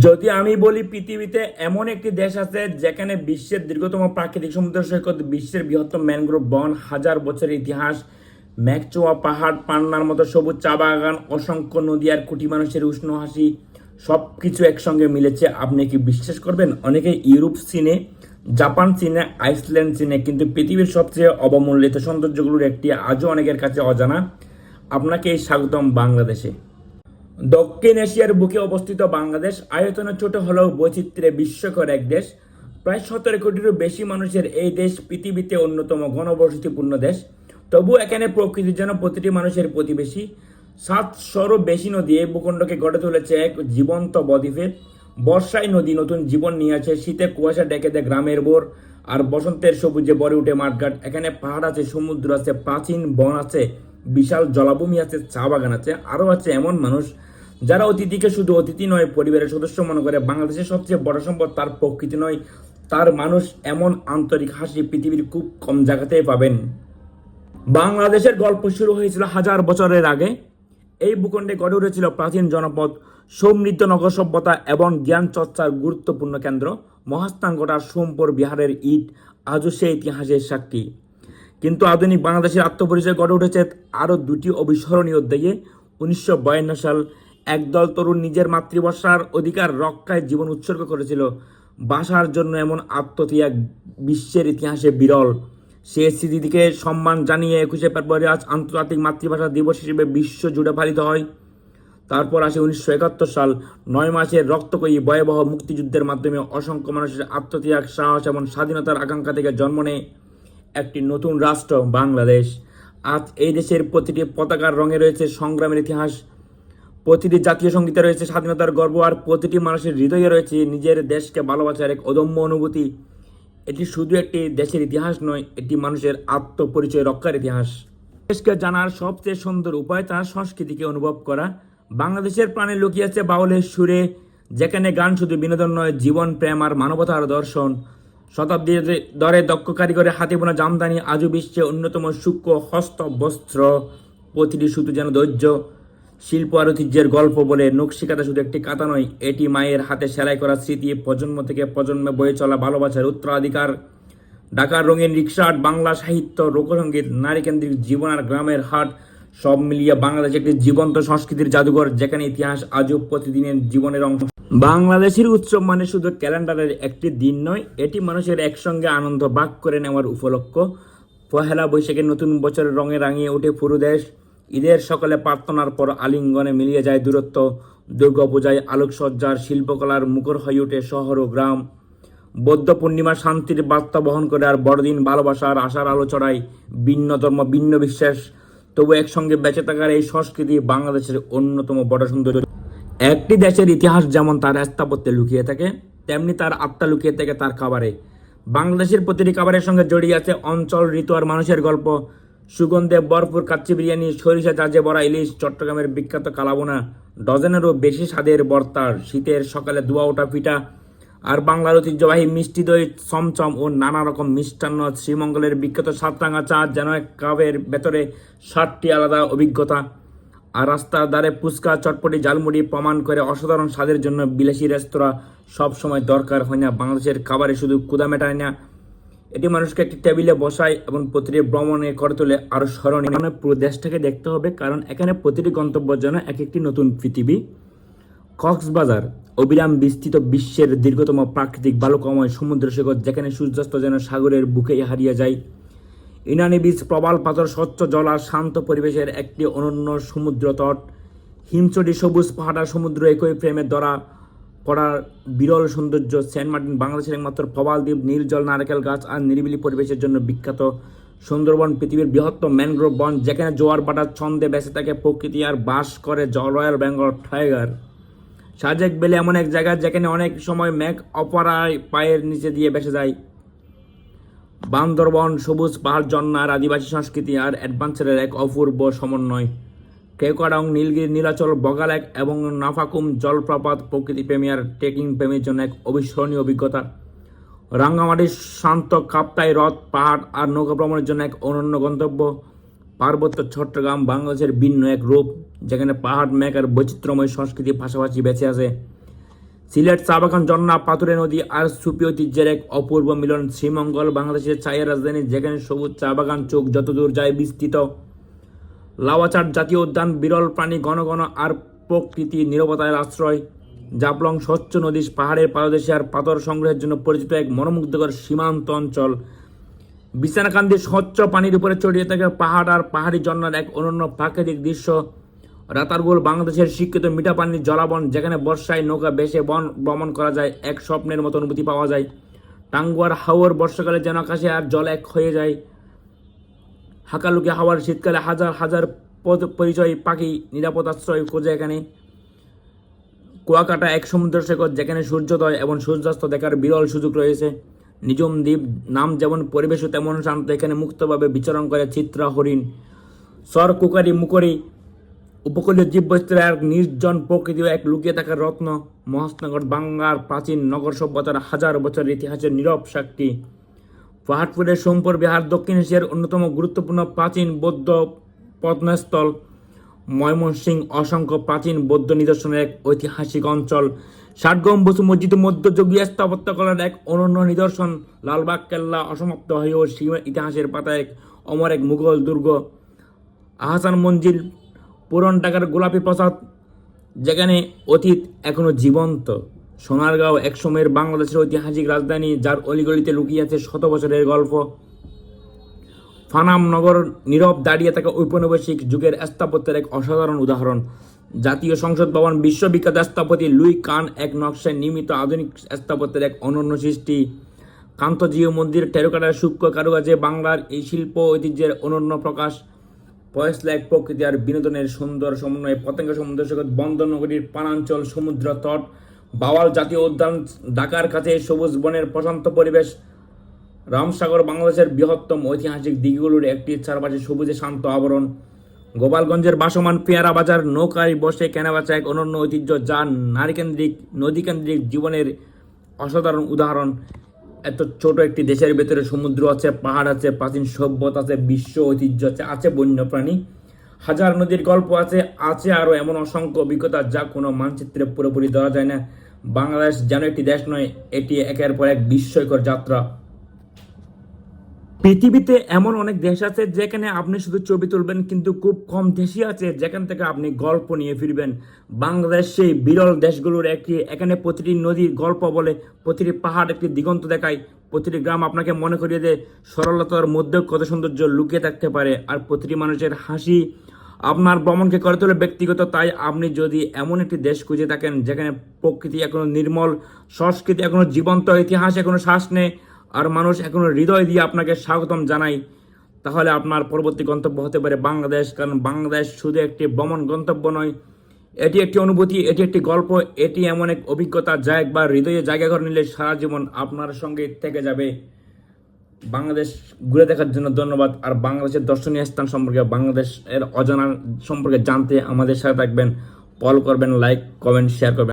যদি আমি বলি পৃথিবীতে এমন একটি দেশ আছে যেখানে বিশ্বের দীর্ঘতম প্রাকৃতিক সমুদ্র সৈকত, বিশ্বের বৃহত্তম ম্যানগ্রোভ বন, হাজার বছরের ইতিহাস, মেঘচোয়া পাহাড়, পান্নার মতো সবুজ চা বাগান, অসংখ্য নদী আর কোটি মানুষের উষ্ণ হাসি, সবকিছু একসঙ্গে মিলেছে, আপনি কি বিশ্বাস করবেন? অনেকে ইউরোপ চিনে, জাপান চিনে, আইসল্যান্ড চিনে, কিন্তু পৃথিবীর সবচেয়ে অবমূল্যিত সৌন্দর্যগুলোর একটি আজও অনেকের কাছে অজানা। আপনাকে স্বাগতম বাংলাদেশে। দক্ষিণ এশিয়ার বুকে অবস্থিত বাংলাদেশ আয়তনে ছোট হলেও বৈচিত্র্যে বিস্ময়কর এক দেশ। প্রায় 17 কোটিরও বেশি মানুষের এই দেশ পৃথিবীতে অন্যতম ঘনবসতিপূর্ণ দেশ। তবু এখানে প্রকৃতির যেন প্রতিটি মানুষের প্রতিবেশী। 700রও বেশি নদী এই ভূখণ্ডকে গড়ে তুলেছে এক জীবন্ত বদ্বীপে। বর্ষায় নদী নতুন জীবন নিয়ে আসে, শীতে কুয়াশা ডেকে দেয় গ্রামের বোর, আর বসন্তের সবুজে ভরে উঠে মাঠঘাট। এখানে পাহাড় আছে, সমুদ্র আছে, প্রাচীন বন আছে, বিশাল জলাভূমি আছে, চা বাগান আছে, আরও আছে এমন মানুষ যারা অতিথিকে শুধু অতিথি নয়, পরিবারের সদস্য মনে করে। বাংলাদেশের সবচেয়ে বড় সম্পদ তার প্রকৃতি নয়, তার মানুষ। এমন আন্তরিক হাসি পৃথিবীর খুব কম জায়গাতেই পাবেন। বাংলাদেশের গল্প শুরু হয়েছিল হাজার বছরের আগে। এই ভূখণ্ডে গড়ে উঠেছিল প্রাচীন জনপদ, সমৃদ্ধ নগর সভ্যতা এবং জ্ঞান চর্চার গুরুত্বপূর্ণ কেন্দ্র। মহাস্থানগড়ার সোমপুর বিহারের ইট আজও সেই ইতিহাসের সাক্ষী। কিন্তু আধুনিক বাংলাদেশের আত্মপরিচয় গড়ে উঠেছে আরও দুটি অবিস্মরণীয় অধ্যায়ে। 1952 সাল একদল তরুণ নিজের মাতৃভাষার অধিকার রক্ষায় জীবন উৎসর্গ করেছিল। ভাষার জন্য এমন আত্মত্যাগ বিশ্বের ইতিহাসে বিরল। সে স্মৃতিকে সম্মান জানিয়ে 21শে ফেব্রুয়ারি আজ আন্তর্জাতিক মাতৃভাষা দিবস হিসেবে বিশ্ব জুড়ে পালিত হয়। তারপর আসে 1971 সাল, 9 মাসের রক্তকয়ী ভয়াবহ মুক্তিযুদ্ধের মাধ্যমে অসংখ্য মানুষের আত্মত্যাগ, সাহস এবং স্বাধীনতার আকাঙ্ক্ষা থেকে জন্ম নেয় একটি নতুন রাষ্ট্র বাংলাদেশ। আজ এই দেশের প্রতিটি পতাকার রঙে রয়েছে সংগ্রামের ইতিহাস, প্রতিটি জাতীয় সঙ্গীতে রয়েছে স্বাধীনতার গর্ব, আর প্রতিটি মানুষের হৃদয়ে রয়েছে নিজের দেশকে ভালোবাসার এক অদম্য অনুভূতি। এটি শুধু একটি দেশের ইতিহাস নয়, এটি মানুষের আত্মপরিচয় রক্ষার ইতিহাস। দেশকে জানার সবচেয়ে সুন্দর উপায় তার সংস্কৃতিকে অনুভব করা। বাংলাদেশের প্রাণে লুকিয়ে আছে বাউলের সুরে, যেখানে গান শুধু বিনোদন নয়, জীবন, প্রেম আর মানবতার দর্শন। শতাব্দী ধরে দক্ষ কারিগরের হাতে বোনা জামদানি আজও বিশ্বের অন্যতম সূক্ষ্ম হস্ত বস্ত্র। প্রতিটি সুতো যেন ধৈর্য, শিল্প আর ঐতিহ্যের গল্প বলে। নকশি কাঁথা শুধু একটি কাঁথা নয়, এটি মায়ের হাতে সেলাই করা স্মৃতি, প্রজন্ম থেকে প্রজন্মে বয়ে চলা ভালোবাসার উত্তরাধিকার। ঢাকার রঙিন রিক্সাহাট, বাংলা সাহিত্য, লোকসঙ্গীত, নারীকেন্দ্রিক জীবন আর গ্রামের হাট, সব মিলিয়ে বাংলাদেশ একটি জীবন্ত সংস্কৃতির জাদুঘর, যেখানে ইতিহাস আজও প্রতিদিনের জীবনের অংশ। বাংলাদেশের উৎসব মানে শুধু ক্যালেন্ডারের একটি দিন নয়, এটি মানুষের একসঙ্গে আনন্দ ভাগ করে নেওয়ার উপলক্ষ। পহেলা বৈশাখে নতুন বছরের রঙে রাঙিয়ে ওঠে পুরো দেশ। ঈদের সকালে প্রার্থনার পর আলিঙ্গনে মিলিয়ে যায় দূরত্ব। দুর্গাপূজায় আলোকসজ্জার শিল্পকলার মুখর হয়ে ওঠে শহর ও গ্রাম। বৌদ্ধ পূর্ণিমা শান্তির বার্তা বহন করে, আর বড়দিন ভালোবাসার আশার আলো ছড়ায়। ভিন্ন ধর্ম, ভিন্ন বিশ্বাস, তবু একসঙ্গে বেঁচে থাকার এই সংস্কৃতি বাংলাদেশের অন্যতম বড় সৌন্দর্য। একটি দেশের ইতিহাস যেমন তার স্থাপত্যে লুকিয়ে থাকে, তেমনি তার আত্মা লুকিয়ে থাকে তার খাবারে। বাংলাদেশের প্রতিটি খাবারের সঙ্গে জড়িয়ে আছে অঞ্চল, ঋতু আর মানুষের গল্প। সুগন্ধে ভরপুর কাচ্চি বিরিয়ানি, সরিষা চাঁচে ভরা ইলিশ, চট্টগ্রামের বিখ্যাত কালাবোনা, ডজনেরও বেশি স্বাদের ভর্তার, শীতের সকালে ধোয়া ওঠা পিঠা, আর বাংলার ঐতিহ্যবাহী মিষ্টি দই, চমচম ও নানা রকম মিষ্টান্ন। শ্রীমঙ্গলের বিখ্যাত সাতরাঙা চা যেন এক কাপের ভেতরে 60টি আলাদা অভিজ্ঞতা। আর রাস্তার ধারে ফুচকা, চটপটি, ঝালমুড়ি প্রমাণ করে অসাধারণ স্বাদের জন্য বিলাসী রেস্তোরাঁ সব সময় দরকার হয় না। বাংলাদেশের খাবারে শুধু ক্ষুধা মেটায় না, এটি মানুষকে একটি টেবিলে বসায় এবং প্রতিটি ভ্রমণে করে তোলে আরও স্মরণীয়। পুরো দেশটাকে দেখতে হবে, কারণ এখানে প্রতিটি গন্তব্য যেন এক একটি নতুন পৃথিবী। কক্সবাজার, অবিরাম বিস্তৃত, বিশ্বের দীর্ঘতম প্রাকৃতিক বালুকাময় সমুদ্র সৈকত, যেখানে সূর্যাস্ত যেন সাগরের বুকে হারিয়ে যায়। ইনানি বিচ, প্রবাল পাথর, স্বচ্ছ জল আর শান্ত পরিবেশের একটি অনন্য সমুদ্র তট। হিমচটি, সবুজ পাহাড় আর সমুদ্র একই ফ্রেমে ধরা পড়ার বিরল সৌন্দর্য। সেন্ট মার্টিন, বাংলাদেশের একমাত্র প্রবাল দ্বীপ, নীল জল, নারকেল গাছ আর নিরিবিলি পরিবেশের জন্য বিখ্যাত। সুন্দরবন, পৃথিবীর বৃহত্তম ম্যানগ্রোভ বন, যেখানে জোয়ার ভাটার ছন্দে বেঁচে থাকে প্রকৃতি আর বাস করে royal Bengal tiger. Sajek valley এমন এক জায়গা যেখানে অনেক সময় মেঘ অপরায় পায়ের নিচে দিয়ে ভেসে যায়। বান্দরবন, সবুজ পাহাড়, ঝর্ণা আর আদিবাসী সংস্কৃতি আর অ্যাডভেঞ্চারের এক অপূর্ব সমন্বয়। কেওক্রাডং, নীলগিরি, নীলাচল, বগালেক এবং নাফাকুম জলপ্রপাত প্রকৃতিপ্রেমী আর ট্রেকিং প্রেমীর জন্য এক অবিস্মরণীয় অভিজ্ঞতা। রাঙ্গামাটির শান্ত কাপ্তাই হ্রদ, পাহাড় আর নৌকা ভ্রমণের জন্য এক অনন্য গন্তব্য। পার্বত্য চট্টগ্রাম, বাংলাদেশের ভিন্ন এক রূপ, যেখানে পাহাড়, মেঘ আর বৈচিত্র্যময় সংস্কৃতির পাশাপাশি বেঁচে আছে। সিলেট চা বাগান, ঝর্ণা, পাথুরে নদী আর সুফি ঐতিহ্যের এক অপূর্ব মিলন। শ্রীমঙ্গল বাংলাদেশের চায়ের রাজধানী, যেখানে সবুজ চা বাগান চোখ যতদূর যায় বিস্তৃত। লাওয়াচাট জাতীয় উদ্যান, বিরল প্রাণী ঘন ঘন আর প্রকৃতি নীরবতার আশ্রয়। জাফলং স্বচ্ছ নদী, পাহাড়ের পাদদেশে আর পাথর সংগ্রহের জন্য পরিচিত এক মনোমুগ্ধকর সীমান্ত অঞ্চল। বিছানাকান্দি স্বচ্ছ পানির উপরে ছড়িয়ে থাকে পাহাড় আর পাহাড়ি ঝর্ণার এক অনন্য প্রাকৃতিক দৃশ্য। রাতারগুল বাংলাদেশের শিক্ষিত মিঠা পানির জলাবন, যেখানে বর্ষায় নৌকা ভেসে ভ্রমণ করা যায়, এক স্বপ্নের মতো অনুভূতি পাওয়া যায়। টাঙ্গুয়ার হাওর বর্ষাকালে যেন আকাশে আর জল এক হয়ে যায়। হাকালুকি হাওয়ার শীতকালে হাজার হাজার পরিচয় পাখি নিরাপদ আশ্রয় খোঁজে এখানে। কুয়াকাটা এক সমুদ্র সৈকত, যেখানে সূর্যোদয় এবং সূর্যাস্ত দেখার বিরল সুযোগ রয়েছে। নিজম দ্বীপ, নাম যেমন পরিবেশও তেমন শান্ত, এখানে মুক্তভাবে বিচরণ করে চিত্রা হরিণ। সর কুকারি মুকরি উপকূলীয় জীববৈচিত্র্য এক নির্জন প্রকৃতি এক লুকিয়ে থাকার রত্ন। মহাস্নগর বাংলার প্রাচীন নগর সভ্যতার হাজার বছরের ইতিহাসের নীরব সাক্ষী। পাহাড়পুরের সোমপুর বিহার দক্ষিণ এশিয়ার অন্যতম গুরুত্বপূর্ণ প্রাচীন বৌদ্ধ প্রত্নস্থল। ময়মনসিংহ অসংখ্য প্রাচীন বৌদ্ধ নিদর্শনের এক ঐতিহাসিক অঞ্চল। ষাট গম্বুজ মসজিদ মধ্যযুগীয় স্থাপত্যকলার এক অনন্য নিদর্শন। লালবাগ কেল্লা অসমাপ্ত হয়েও ইতিহাসের পাতায় এক অমর এক মুঘল দুর্গ। আহসান মঞ্জিল, পুরন ঢাকার গোলাপী প্রাসাদ, যেখানে অতীত এখনো জীবন্ত। সোনারগাঁও একসময়ের বাংলাদেশের ঐতিহাসিক রাজধানী, যার অলিগলিতে লুকিয়ে আছে শত বছরের গল্প। ফানাম নগর, নীরব দাঁড়িয়ে থাকা ঔপনিবেশিক যুগের স্থাপত্যের এক অসাধারণ উদাহরণ। জাতীয় সংসদ ভবন, বিশ্ববিখ্যাত স্থপতি লুই কান এক নকশায় নির্মিত আধুনিক স্থাপত্যের এক অনন্য সৃষ্টি। কান্তজিউ মন্দির, টেরাকোটার সূক্ষ্ম কারুকাজে বাংলার এই শিল্প ঐতিহ্যের অনন্য প্রকাশ। ফয়সলা এক প্রকৃতি আর বিনোদনের সুন্দর সমন্বয়ে। পতেঙ্গা সমুদ্র সৈকত, বন্দরনগরীর পানাঞ্চল, সমুদ্র তট। বাওয়াল জাতীয় উদ্যান, ঢাকার কাছে সবুজ বনের প্রশান্ত পরিবেশ। রামসাগর বাংলাদেশের বৃহত্তম ঐতিহাসিক দিকগুলোর একটি, চারপাশে সবুজে শান্ত আবরণ। গোপালগঞ্জের বাসমান পেয়ারা বাজার, নৌকায় বসে কেনাবেচা এক অনন্য ঐতিহ্য, যা নারীকেন্দ্রিক নদীকেন্দ্রিক জীবনের অসাধারণ উদাহরণ। এত ছোট একটি দেশের ভেতরে সমুদ্র আছে, পাহাড় আছে, প্রাচীন সভ্যতা আছে, বিশ্ব ঐতিহ্য আছে বন্যপ্রাণী, হাজার নদীর গল্প আছে আরও এমন অসংখ্য অভিজ্ঞতা যা কোনো মানচিত্রে পুরোপুরি ধরা যায় না। বাংলাদেশ যেন একটি দেশ নয়, এটি একের পর এক বিস্ময়কর যাত্রা। পৃথিবীতে এমন অনেক দেশ আছে যেখানে আপনি শুধু ছবি তুলবেন, কিন্তু খুব কম দেশই আছে যেখান থেকে আপনি গল্প নিয়ে ফিরবেন। বাংলাদেশ সেই বিরল দেশগুলোর একটি। এখানে প্রতিটি নদীর গল্প বলে, প্রতিটি পাহাড় একটি দিগন্ত দেখায়, প্রতিটি গ্রাম আপনাকে মনে করিয়ে দেয় সরলতার মধ্যেও কত সৌন্দর্য লুকিয়ে থাকতে পারে, আর প্রতিটি মানুষের হাসি আপনার ভ্রমণকে করে তোলে ব্যক্তিগত। তাই আপনি যদি এমন একটি দেশ খুঁজে থাকেন যেখানে প্রকৃতি এখনো নির্মল, সংস্কৃতি এখনো জীবন্ত, ইতিহাস এখনো শ্বাস নেয়, আর মানুষ এখনো হৃদয় দিয়ে আপনাকে স্বাগতম জানাই, তাহলে আপনার পরবর্তী গন্তব্য হতে পারে বাংলাদেশ। কারণ বাংলাদেশ শুধু একটি ভ্রমণ গন্তব্য নয়, এটি একটি অনুভূতি, এটি একটি গল্প, এটি এমন এক অভিজ্ঞতা যা একবার হৃদয়ে জায়গা করে নিলে সারা জীবন আপনার সঙ্গে থেকে যাবে। বাংলাদেশ ঘুরে দেখার জন্য ধন্যবাদ। আর বাংলাদেশের দর্শনীয় স্থান সম্পর্কে, বাংলাদেশের অজানা সম্পর্কে জানতে আমাদের সাথে থাকবেন, ফলো করবেন, লাইক, কমেন্ট, শেয়ার করবেন।